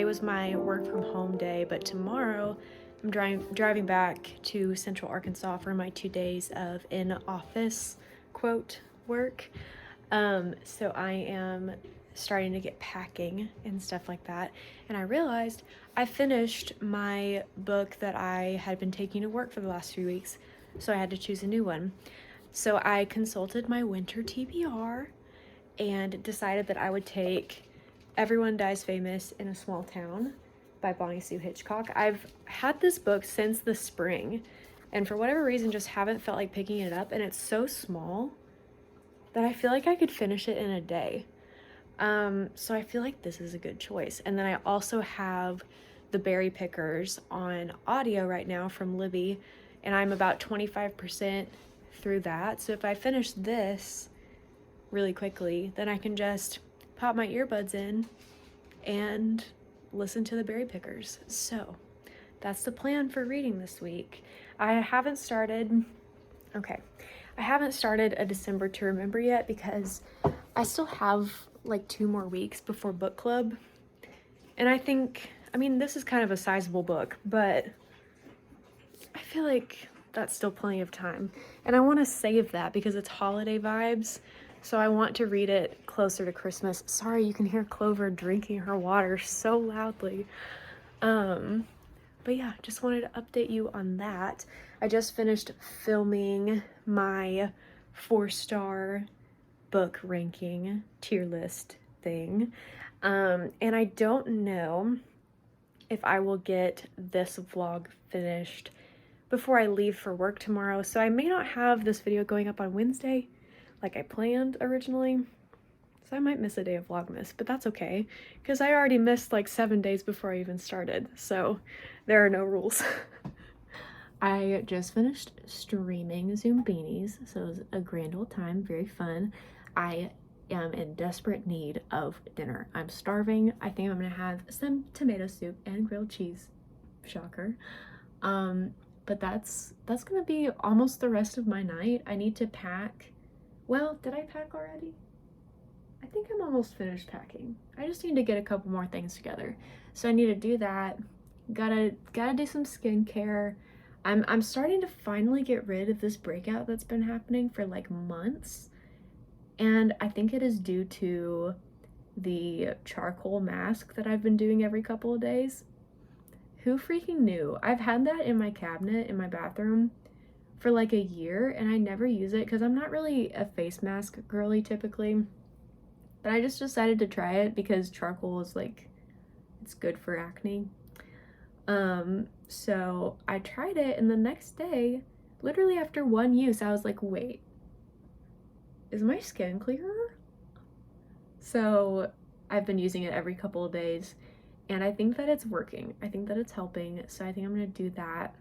today was my work from home day, but tomorrow I'm driving back to Central Arkansas for my 2 days of in-office quote work. So I am starting to get packing and stuff like that. And I realized I finished my book that I had been taking to work for the last 3 weeks. So I had to choose a new one. So I consulted my winter TBR and decided that I would take Everyone Dies Famous in a Small Town by Bonnie Sue Hitchcock. I've had this book since the spring and for whatever reason just haven't felt like picking it up, and it's so small that I feel like I could finish it in a day. So I feel like this is a good choice. And then I also have The Berry Pickers on audio right now from Libby, and I'm about 25% through that. So if I finish this really quickly, then I can just pop my earbuds in and listen to The Berry Pickers. So that's the plan for reading this week. I haven't started a December to Remember yet because I still have like 2 more weeks before book club. And I mean, this is kind of a sizable book, but I feel like that's still plenty of time. And I want to save that because it's holiday vibes. So I want to read it closer to Christmas. Sorry, you can hear Clover drinking her water so loudly. But yeah, just wanted to update you on that. I just finished filming my 4-star book ranking tier list thing. And I don't know if I will get this vlog finished before I leave for work tomorrow. So I may not have this video going up on Wednesday like I planned originally. So I might miss a day of Vlogmas, but that's okay because I already missed like 7 days before I even started. So there are no rules. I just finished streaming Zoom Beanies, so it was a grand old time, very fun. I am in desperate need of dinner. I'm starving. I think I'm gonna have some tomato soup and grilled cheese. Shocker. But that's gonna be almost the rest of my night. I need to pack. Well, did I pack already? I think I'm almost finished packing. I just need to get a couple more things together. So I need to do that. Gotta do some skincare. I'm starting to finally get rid of this breakout that's been happening for like months. And I think it is due to the charcoal mask that I've been doing every couple of days. Who freaking knew? I've had that in my cabinet in my bathroom for like a year and I never use it because I'm not really a face mask girly typically. But I just decided to try it because charcoal is like, it's good for acne. So I tried it and the next day, literally after one use, I was like, wait, is my skin clearer? So I've been using it every couple of days and I think that it's working. I think that it's helping. So I think I'm gonna do that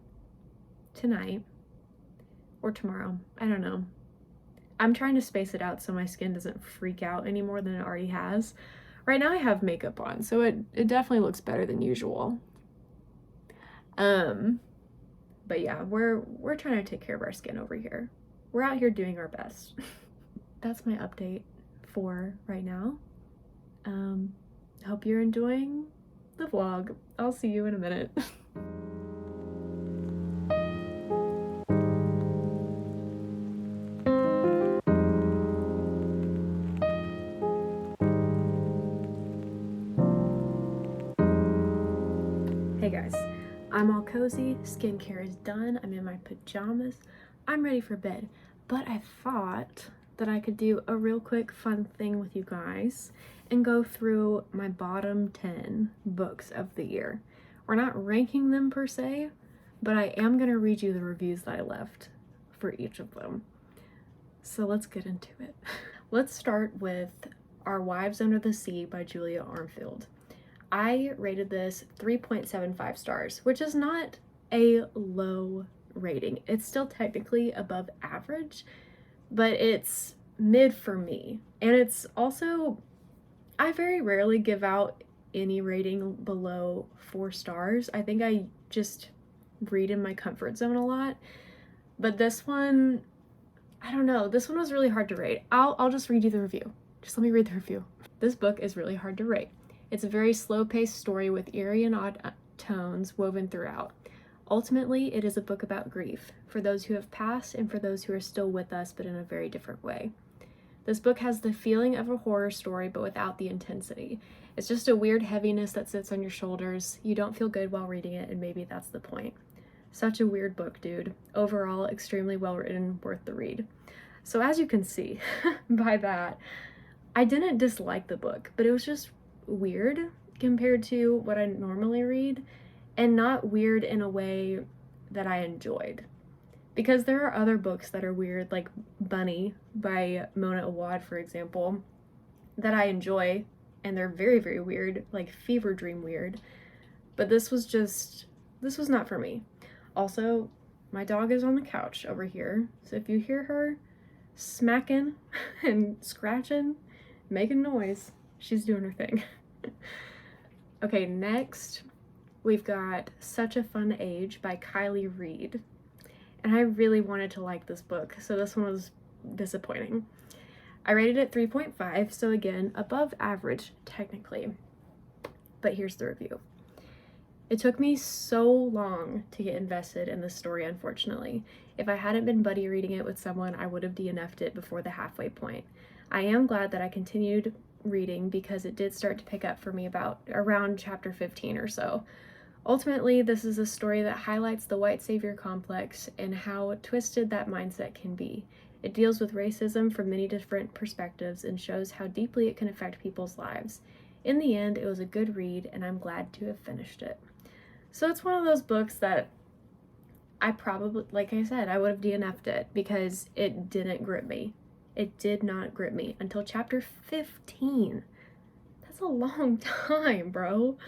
tonight or tomorrow. I don't know. I'm trying to space it out so my skin doesn't freak out any more than it already has. Right now I have makeup on, so it definitely looks better than usual. But yeah, we're trying to take care of our skin over here. We're out here doing our best. That's my update for right now. Hope you're enjoying the vlog. I'll see you in a minute. Hey guys, I'm all cozy, skincare is done, I'm in my pajamas, I'm ready for bed, but I thought that I could do a real quick fun thing with you guys and go through my bottom 10 books of the year. We're not ranking them per se, but I am going to read you the reviews that I left for each of them. So let's get into it. Let's start with Our Wives Under the Sea by Julia Armfield. I rated this 3.75 stars, which is not a low rating. It's still technically above average, but it's mid for me. And it's also, I very rarely give out any rating below 4 stars. I think I just read in my comfort zone a lot. But this one, I don't know, this one was really hard to rate. I'll just read you the review. Just let me read the review. This book is really hard to rate. It's a very slow-paced story with eerie and odd tones woven throughout. Ultimately, it is a book about grief, for those who have passed and for those who are still with us, but in a very different way. This book has the feeling of a horror story, but without the intensity. It's just a weird heaviness that sits on your shoulders. You don't feel good while reading it, and maybe that's the point. Such a weird book, dude. Overall, extremely well written, worth the read. So as you can see by that, I didn't dislike the book, but it was just weird compared to what I normally read, and not weird in a way that I enjoyed. Because there are other books that are weird, like Bunny by Mona Awad, for example, that I enjoy, and they're very, very weird, like fever dream weird. But this was not for me. Also, my dog is on the couch over here, so if you hear her smacking and scratching, making noise, she's doing her thing. Okay, next we've got Such a Fun Age by Kylie Reed. And I really wanted to like this book, so this one was disappointing. I rated it 3.5, so again, above average technically. But here's the review. It took me so long to get invested in this story, unfortunately. If I hadn't been buddy reading it with someone, I would have DNF'd it before the halfway point. I am glad that I continued reading because it did start to pick up for me around chapter 15 or so. Ultimately, this is a story that highlights the white savior complex and how twisted that mindset can be. It deals with racism from many different perspectives and shows how deeply it can affect people's lives. In the end, it was a good read, and I'm glad to have finished it. So it's one of those books that I probably, like I said, I would have DNF'd it because it didn't grip me. It did not grip me until chapter 15. That's a long time, bro.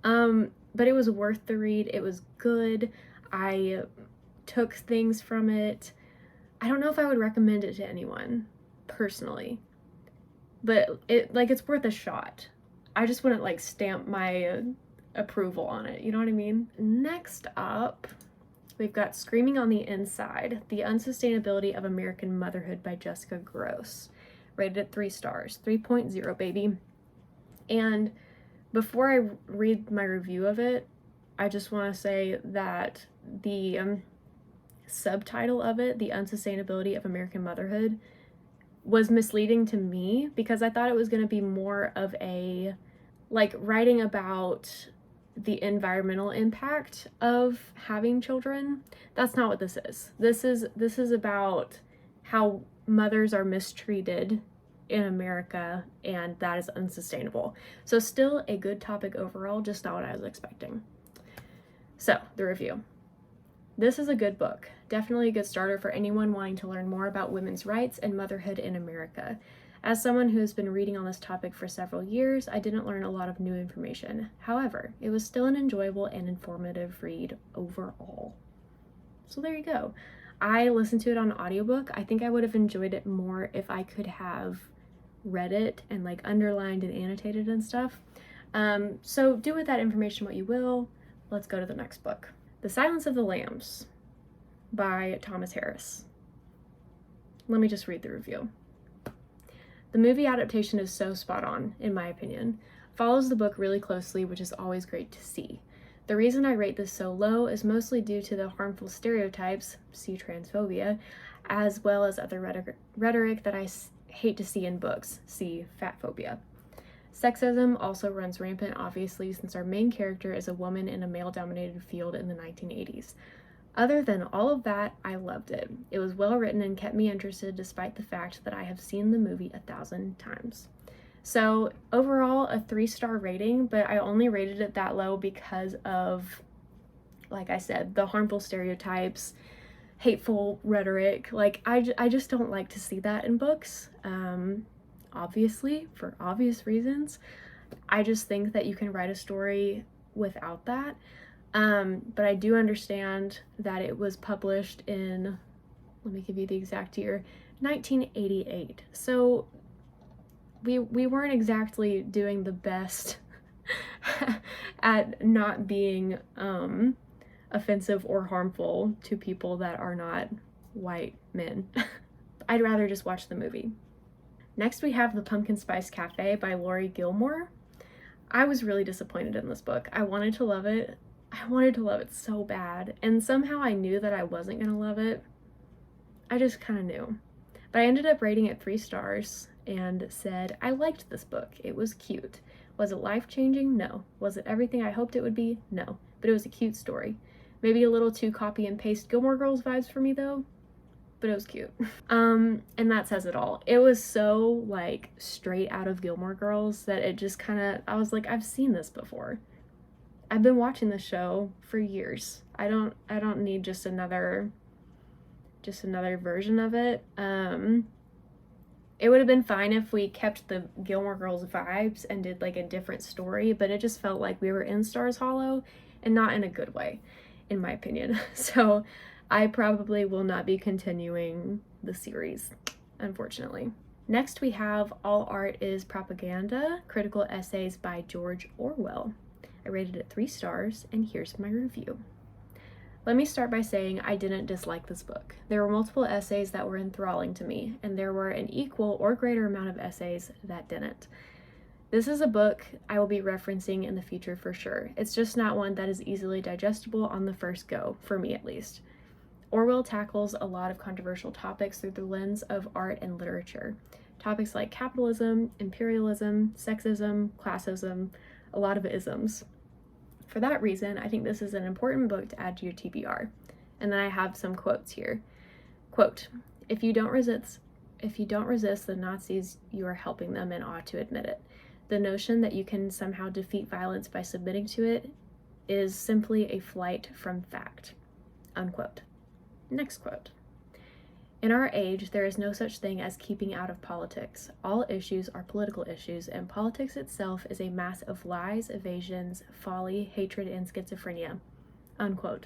But it was worth the read. It was good. I took things from it. I don't know if I would recommend it to anyone, personally. But it's worth a shot. I just wouldn't, like, stamp my approval on it. You know what I mean? Next up, we've got Screaming on the Inside, The Unsustainability of American Motherhood by Jessica Gross. Rated at 3 stars. 3.0, baby. And before I read my review of it, I just want to say that the subtitle of it, The Unsustainability of American Motherhood, was misleading to me because I thought it was going to be more of a, like, writing about the environmental impact of having children. That's not what this is. This is about how mothers are mistreated in America, and that is unsustainable. So still a good topic overall, just not what I was expecting. So, the review. This is a good book. Definitely a good starter for anyone wanting to learn more about women's rights and motherhood in America. As someone who has been reading on this topic for several years, I didn't learn a lot of new information. However, it was still an enjoyable and informative read overall. So there you go. I listened to it on audiobook. I think I would have enjoyed it more if I could have read it and, like, underlined and annotated and stuff. So do with that information what you will. Let's go to the next book. The Silence of the Lambs by Thomas Harris. Let me just read the review. The movie adaptation is so spot on, in my opinion. Follows the book really closely, which is always great to see. The reason I rate this so low is mostly due to the harmful stereotypes, see transphobia, as well as other rhetoric that I hate to see in books, see fatphobia. Sexism also runs rampant, obviously, since our main character is a woman in a male-dominated field in the 1980s. Other than all of that, I loved it. It was well written and kept me interested despite the fact that I have seen the movie 1,000 times. So overall, a 3-star rating, but I only rated it that low because of, like I said, the harmful stereotypes, hateful rhetoric. Like, I just don't like to see that in books, obviously, for obvious reasons. I just think that you can write a story without that. But I do understand that it was published in, let me give you the exact year, 1988. So we weren't exactly doing the best at not being offensive or harmful to people that are not white men. I'd rather just watch the movie. Next we have The Pumpkin Spice Cafe by Laurie Gilmore. I was really disappointed in this book. I wanted to love it. I wanted to love it so bad, and somehow I knew that I wasn't gonna love it. I just kind of knew. But I ended up rating it 3 stars and said, I liked this book. It was cute. Was it life-changing? No. Was it everything I hoped it would be? No. But it was a cute story. Maybe a little too copy and paste Gilmore Girls vibes for me though, but it was cute. And that says it all. It was so like straight out of Gilmore Girls that it just kind of, I was like, I've seen this before. I've been watching the show for years. I don't need just another version of it. It would have been fine if we kept the Gilmore Girls vibes and did like a different story, but it just felt like we were in Stars Hollow and not in a good way, in my opinion. So I probably will not be continuing the series, unfortunately. Next we have All Art is Propaganda, Critical Essays by George Orwell. I rated it 3 stars, and here's my review. Let me start by saying I didn't dislike this book. There were multiple essays that were enthralling to me, and there were an equal or greater amount of essays that didn't. This is a book I will be referencing in the future for sure. It's just not one that is easily digestible on the first go, for me at least. Orwell tackles a lot of controversial topics through the lens of art and literature. Topics like capitalism, imperialism, sexism, classism, a lot of isms. For that reason, I think this is an important book to add to your TBR. And then I have some quotes here. Quote, if you don't resist the Nazis, you are helping them and ought to admit it. The notion that you can somehow defeat violence by submitting to it is simply a flight from fact. Unquote. Next quote. In our age, there is no such thing as keeping out of politics. All issues are political issues, and politics itself is a mass of lies, evasions, folly, hatred, and schizophrenia. Unquote.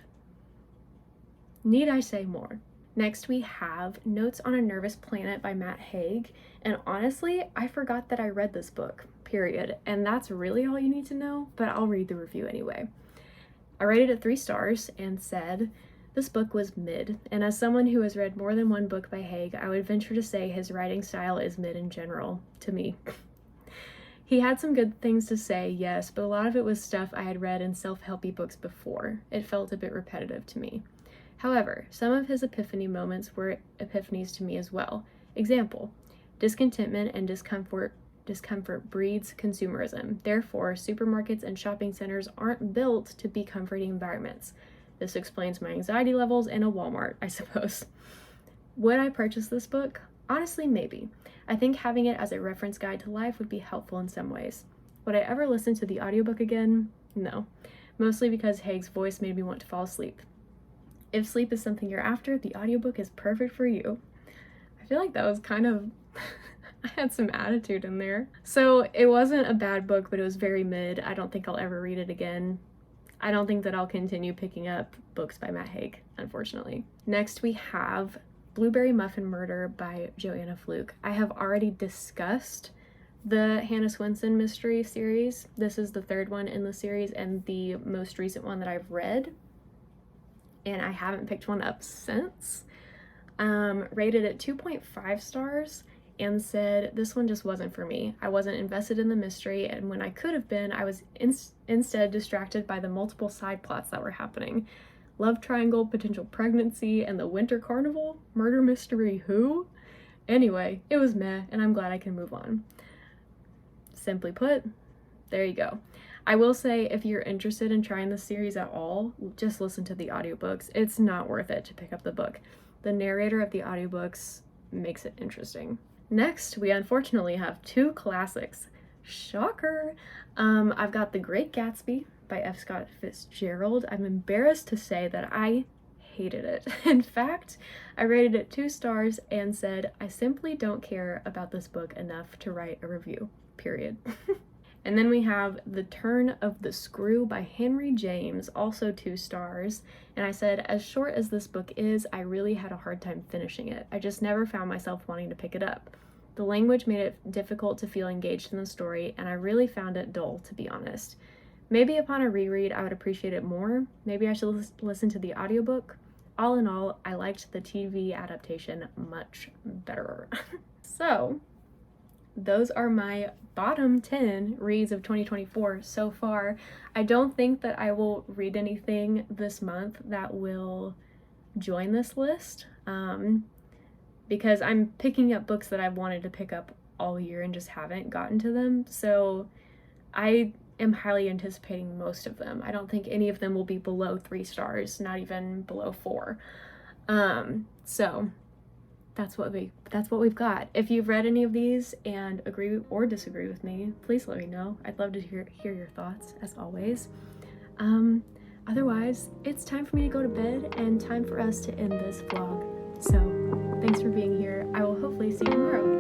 Need I say more? Next, we have Notes on a Nervous Planet by Matt Haig, and honestly, I forgot that I read this book, period, and that's really all you need to know, but I'll read the review anyway. I rated it 3 stars and said, this book was mid, and as someone who has read more than one book by Haig, I would venture to say his writing style is mid in general, to me. He had some good things to say, yes, but a lot of it was stuff I had read in self-helpy books before. It felt a bit repetitive to me. However, some of his epiphany moments were epiphanies to me as well. Example, discontentment and discomfort breeds consumerism. Therefore, supermarkets and shopping centers aren't built to be comforting environments. This explains my anxiety levels in a Walmart, I suppose. Would I purchase this book? Honestly, maybe. I think having it as a reference guide to life would be helpful in some ways. Would I ever listen to the audiobook again? No. Mostly because Haig's voice made me want to fall asleep. If sleep is something you're after, the audiobook is perfect for you. I feel like that was kind of... I had some attitude in there. So it wasn't a bad book, but it was very mid. I don't think I'll ever read it again. I don't think that I'll continue picking up books by Matt Haig, unfortunately. Next we have Blueberry Muffin Murder by Joanna Fluke. I have already discussed the Hannah Swenson mystery series. This is the 3rd one in the series and the most recent one that I've read. And I haven't picked one up since. Rated it 2.5 stars and said this one just wasn't for me. I wasn't invested in the mystery, and when I could have been, I was instead distracted by the multiple side plots that were happening. Love triangle, potential pregnancy, and the winter carnival? Murder mystery who? Anyway, it was meh, and I'm glad I can move on. Simply put, there you go. I will say, if you're interested in trying this series at all, just listen to the audiobooks. It's not worth it to pick up the book. The narrator of the audiobooks makes it interesting. Next, we unfortunately have 2 classics. Shocker! I've got The Great Gatsby by F. Scott Fitzgerald. I'm embarrassed to say that I hated it. In fact, I rated it 2 stars and said, I simply don't care about this book enough to write a review, period. And then we have The Turn of the Screw by Henry James, also 2 stars. And I said, as short as this book is, I really had a hard time finishing it. I just never found myself wanting to pick it up. The language made it difficult to feel engaged in the story, and I really found it dull, to be honest. Maybe upon a reread, I would appreciate it more. Maybe I should listen to the audiobook. All in all, I liked the TV adaptation much better. So, those are my bottom 10 reads of 2024 so far. I don't think that I will read anything this month that will join this list, because I'm picking up books that I've wanted to pick up all year and just haven't gotten to them. So I am highly anticipating most of them. I don't think any of them will be below 3 stars, not even below 4. So that's what we've got. If you've read any of these and agree or disagree with me, please let me know. I'd love to hear your thoughts, as always. Otherwise, it's time for me to go to bed and time for us to end this vlog. So thanks for being here. I will hopefully see you tomorrow.